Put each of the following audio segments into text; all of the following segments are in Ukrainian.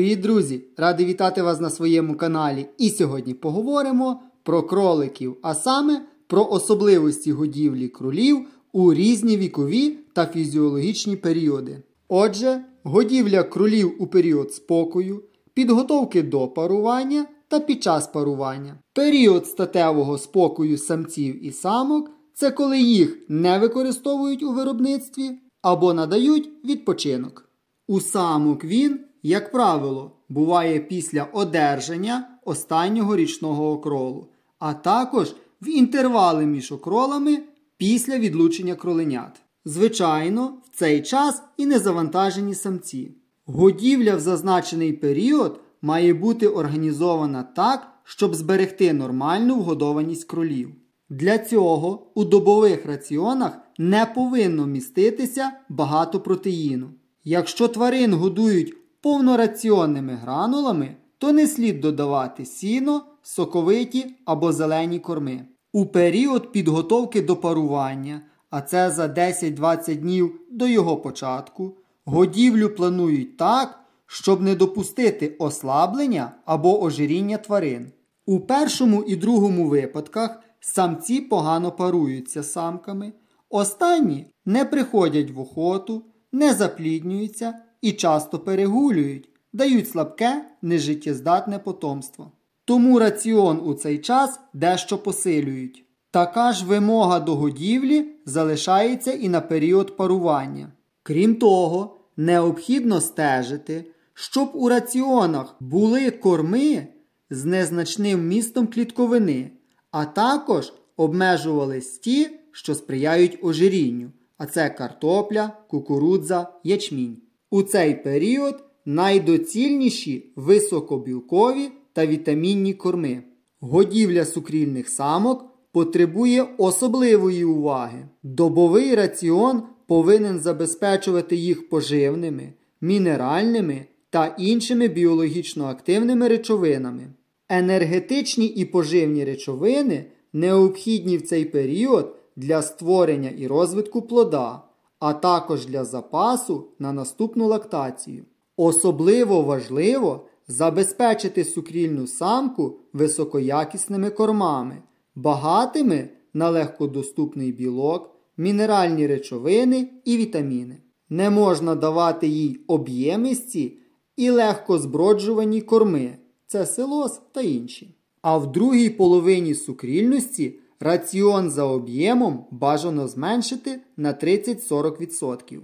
Привіт, друзі! Радий вітати вас на своєму каналі. І сьогодні поговоримо про кроликів, а саме про особливості годівлі кролів у різні вікові та фізіологічні періоди. Отже, годівля кролів у період спокою, підготовки до парування та під час парування. Період статевого спокою самців і самок – це коли їх не використовують у виробництві або надають відпочинок. У самок він, як правило, буває після одержання останнього річного окролу, а також в інтервали між окролами після відлучення кроленят. Звичайно, в цей час і незавантажені самці. Годівля в зазначений період має бути організована так, щоб зберегти нормальну вгодованість кролів. Для цього у добових раціонах не повинно міститися багато протеїну. Якщо тварин годують повнораціонними гранулами, то не слід додавати сіно, соковиті або зелені корми. У період підготовки до парування, а це за 10-20 днів до його початку, годівлю планують так, щоб не допустити ослаблення або ожиріння тварин. У першому і другому випадках самці погано паруються з самками, останні не приходять в охоту, не запліднюються і часто перегулюють, дають слабке, нежиттєздатне потомство. Тому раціон у цей час дещо посилюють. Така ж вимога до годівлі залишається і на період парування. Крім того, необхідно стежити, щоб у раціонах були корми з незначним вмістом клітковини, а також обмежувались ті, що сприяють ожирінню, а це картопля, кукурудза, ячмінь. У цей період найдоцільніші високобілкові та вітамінні корми. Годівля сукрільних самок потребує особливої уваги. Добовий раціон повинен забезпечувати їх поживними, мінеральними та іншими біологічно активними речовинами. Енергетичні і поживні речовини необхідні в цей період для створення і розвитку плода, а також для запасу на наступну лактацію. Особливо важливо забезпечити сукрільну самку високоякісними кормами, багатими на легкодоступний білок, мінеральні речовини і вітаміни. Не можна давати їй об'ємисті і легкозброджувані корми – це силоз та інші. А в другій половині сукрільності раціон за об'ємом бажано зменшити на 30-40%.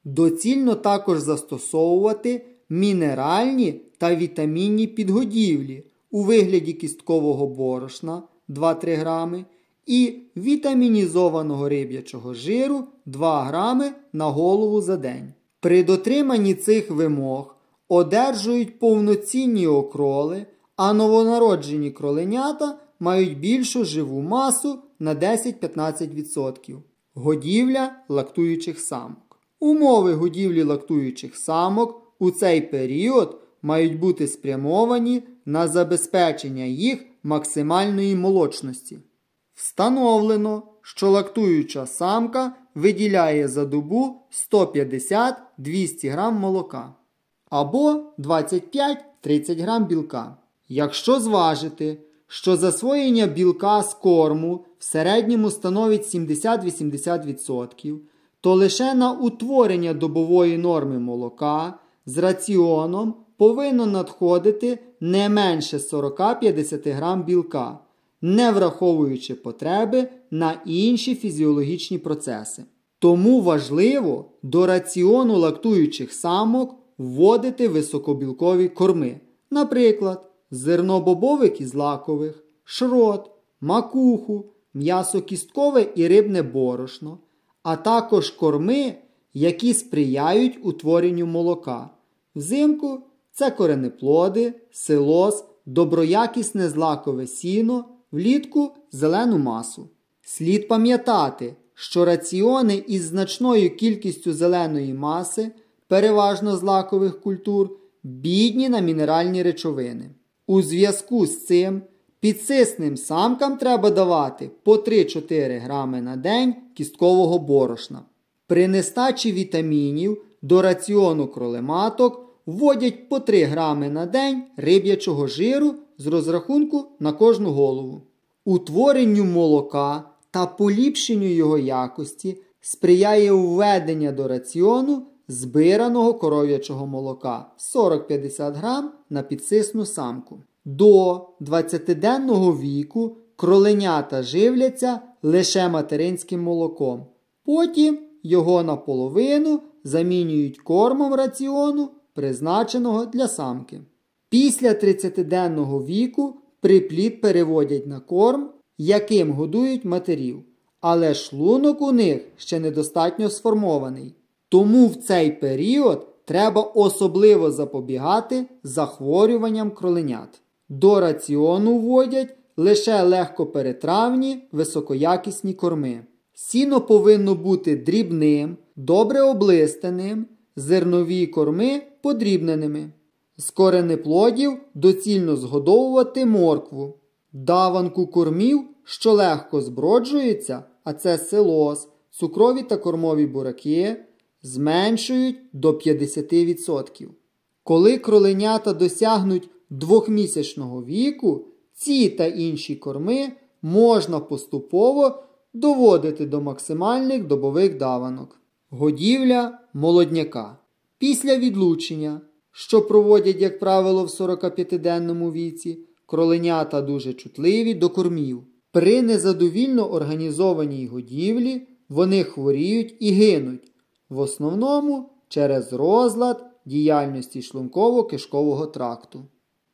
Доцільно також застосовувати мінеральні та вітамінні підгодівлі у вигляді кісткового борошна 2-3 грами і вітамінізованого риб'ячого жиру 2 грами на голову за день. При дотриманні цих вимог одержують повноцінні окроли, а новонароджені кроленята мають більшу живу масу на 10-15%. Годівля лактуючих самок. Умови годівлі лактуючих самок у цей період мають бути спрямовані на забезпечення їх максимальної молочності. Встановлено, що лактуюча самка виділяє за добу 150-200 г молока або 25-30 г білка. Якщо зважити, що засвоєння білка з корму в середньому становить 70-80%, то лише на утворення добової норми молока з раціоном повинно надходити не менше 40-50 г білка, не враховуючи потреби на інші фізіологічні процеси. Тому важливо до раціону лактуючих самок вводити високобілкові корми, наприклад, зерно бобових і злакових, шрот, макуху, м'ясо кісткове і рибне борошно, а також корми, які сприяють утворенню молока. Взимку це коренеплоди, силоз, доброякісне злакове сіно, влітку зелену масу. Слід пам'ятати, що раціони із значною кількістю зеленої маси, переважно злакових культур, бідні на мінеральні речовини. У зв'язку з цим підсисним самкам треба давати по 3-4 грами на день кісткового борошна. При нестачі вітамінів до раціону кролематок вводять по 3 грами на день риб'ячого жиру з розрахунку на кожну голову. Утворенню молока та поліпшенню його якості сприяє введення до раціону збираного коров'ячого молока 40-50 грам на підсисну самку. До 20-денного віку кроленята живляться лише материнським молоком. Потім його наполовину замінюють кормом раціону, призначеного для самки. Після 30-денного віку приплід переводять на корм, яким годують матерів. Але шлунок у них ще недостатньо сформований. Тому в цей період треба особливо запобігати захворюванням кроленят. До раціону вводять лише легкоперетравні високоякісні корми. Сіно повинно бути дрібним, добре облистаним, зернові корми подрібненими. З коренеплодів доцільно згодовувати моркву. Даванку кормів, що легко зброджуються, а це силоз, цукрові та кормові бураки, зменшують до 50%. Коли кроленята досягнуть 2-місячного віку, ці та інші корми можна поступово доводити до максимальних добових даванок. Годівля молодняка. Після відлучення, що проводять, як правило, в 45-денному віці, кроленята дуже чутливі до кормів. При незадовільно організованій годівлі вони хворіють і гинуть, в основному через розлад діяльності шлунково-кишкового тракту.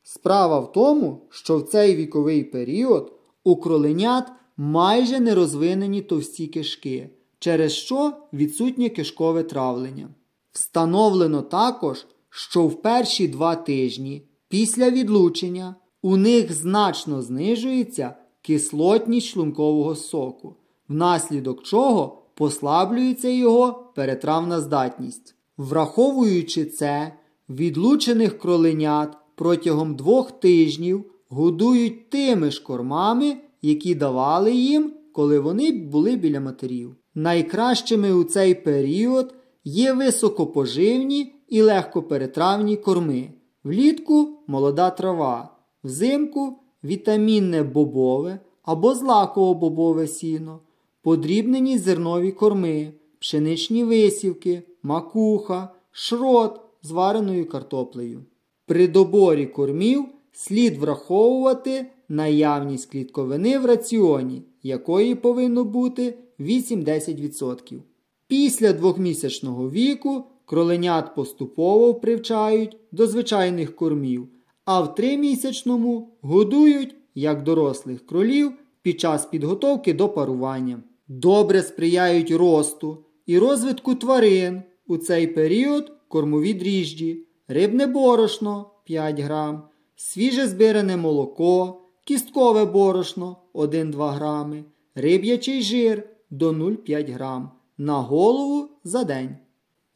Справа в тому, що в цей віковий період у кроленят майже не розвинені товсті кишки, через що відсутнє кишкове травлення. Встановлено також, що в перші 2 тижні після відлучення у них значно знижується кислотність шлункового соку, внаслідок чого послаблюється його перетравна здатність. Враховуючи це, відлучених кроленят протягом 2 тижнів годують тими ж кормами, які давали їм, коли вони були біля матерів. Найкращими у цей період є високопоживні і легкоперетравні корми. Влітку – молода трава, взимку – вітамінне бобове або злаково-бобове сіно, подрібнені зернові корми, пшеничні висівки, макуха, шрот з вареною картоплею. При доборі кормів слід враховувати наявність клітковини в раціоні, якої повинно бути 8-10%. Після 2-місячного віку кроленят поступово привчають до звичайних кормів, а в 3-місячному годують, як дорослих кролів, під час підготовки до парування. Добре сприяють росту і розвитку тварин у цей період кормові дріжджі, рибне борошно 5 грам, свіже збиране молоко, кісткове борошно 1-2 грами, риб'ячий жир до 0,5 грам на голову за день.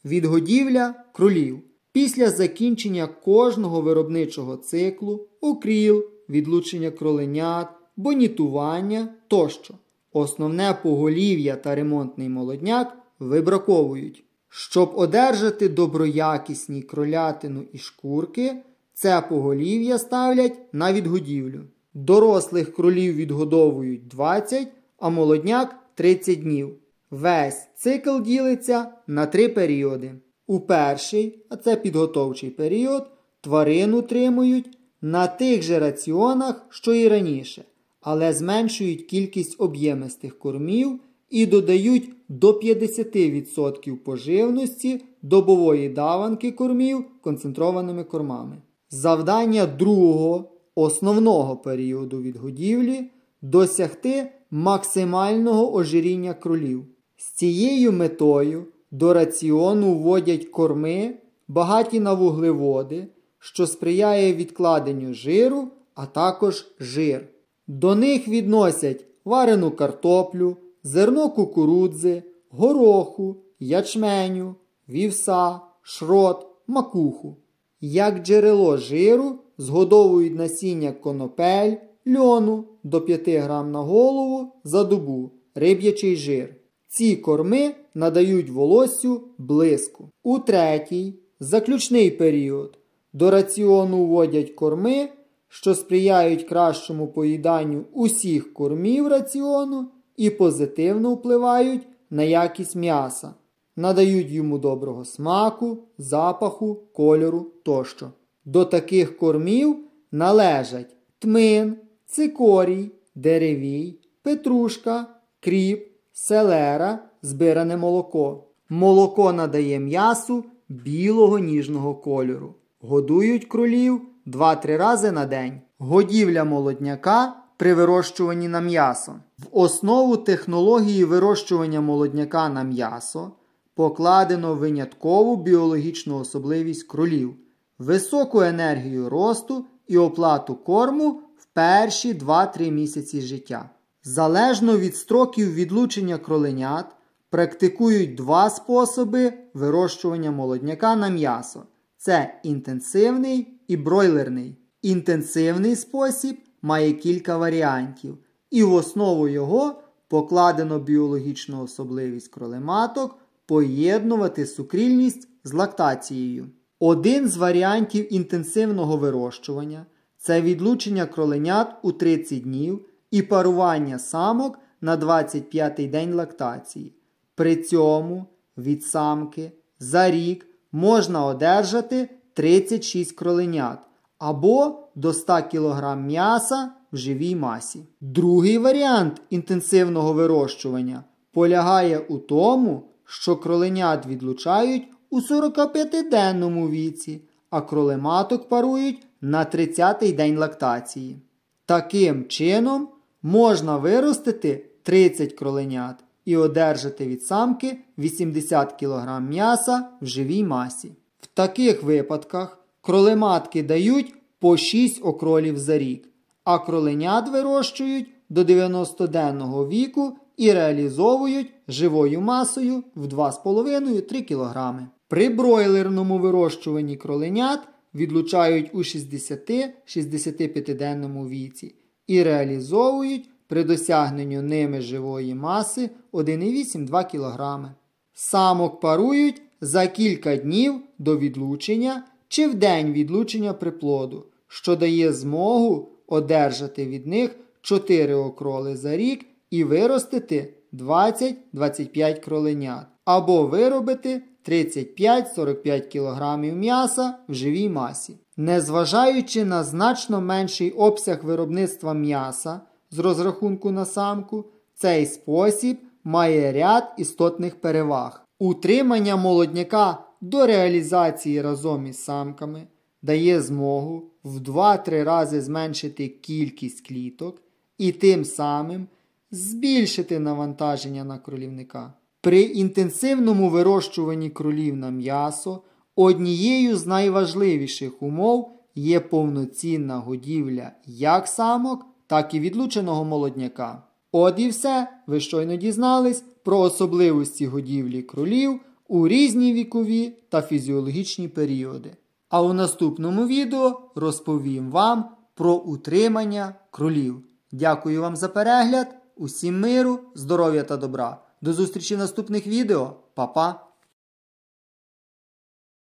Відгодівля кролів. Після закінчення кожного виробничого циклу, окріл, відлучення кроленят, бонітування тощо. Основне поголів'я та ремонтний молодняк вибраковують. Щоб одержати доброякісні кролятину і шкурки, це поголів'я ставлять на відгодівлю. Дорослих кролів відгодовують 20, а молодняк 30 днів. Весь цикл ділиться на 3 періоди. У перший, а це підготовчий період, тварин утримують на тих же раціонах, що і раніше, але зменшують кількість об'ємистих кормів і додають до 50% поживності добової даванки кормів концентрованими кормами. Завдання другого, основного періоду відгодівлі – досягти максимального ожиріння кролів. З цією метою до раціону вводять корми, багаті на вуглеводи, що сприяє відкладенню жиру, а також жир. До них відносять варену картоплю, зерно кукурудзи, гороху, ячменю, вівса, шрот, макуху. Як джерело жиру згодовують насіння конопель, льону до 5 грам на голову за добу, риб'ячий жир. Ці корми надають волоссю блиску. У третій, Заключний період. До раціону вводять корми, що сприяють кращому поїданню усіх кормів раціону і позитивно впливають на якість м'яса, надають йому доброго смаку, запаху, кольору тощо. До таких кормів належать тмин, цикорій, деревій, петрушка, кріп, селера, збиране молоко. Молоко надає м'ясу білого ніжного кольору. Годують кролів 2-3 рази на день. Годівля молодняка при вирощуванні на м'ясо. В основу технології вирощування молодняка на м'ясо покладено виняткову біологічну особливість кролів, високу енергію росту і оплату корму в перші 2-3 місяці життя. Залежно від строків відлучення кроленят, практикують 2 способи вирощування молодняка на м'ясо. Це інтенсивний і бройлерний. Інтенсивний спосіб має кілька варіантів, і в основу його покладено біологічну особливість кролематок поєднувати сукрільність з лактацією. Один з варіантів інтенсивного вирощування – це відлучення кроленят у 30 днів і парування самок на 25-й день лактації. При цьому від самки за рік можна одержати 36 кроленят або до 100 кг м'яса в живій масі. Другий варіант інтенсивного вирощування полягає у тому, що кроленят відлучають у 45-денному віці, а кролематок парують на 30-й день лактації. Таким чином можна виростити 30 кроленят і одержати від самки 80 кг м'яса в живій масі. В таких випадках кролематки дають по 6 окролів за рік, а кроленят вирощують до 90-денного віку і реалізовують живою масою в 2,5-3 кг. При бройлерному вирощуванні кроленят відлучають у 60-65-денному віці і реалізовують при досягненню ними живої маси 1,8-2 кг. Самок парують за кілька днів до відлучення чи в день відлучення приплоду, що дає змогу одержати від них 4 окроли за рік і виростити 20-25 кроленят, або виробити 35-45 кг м'яса в живій масі. Незважаючи на значно менший обсяг виробництва м'яса з розрахунку на самку, цей спосіб має ряд істотних переваг. Утримання молодняка до реалізації разом із самками дає змогу в 2-3 рази зменшити кількість кліток і тим самим збільшити навантаження на кролівника. При інтенсивному вирощуванні кролів на м'ясо однією з найважливіших умов є повноцінна годівля як самок, так і відлученого молодняка. От і все, ви щойно дізнались про особливості годівлі кролів у різні вікові та фізіологічні періоди. А у наступному відео розповім вам про утримання кролів. Дякую вам за перегляд, усім миру, здоров'я та добра. До зустрічі в наступних відео. Па-па!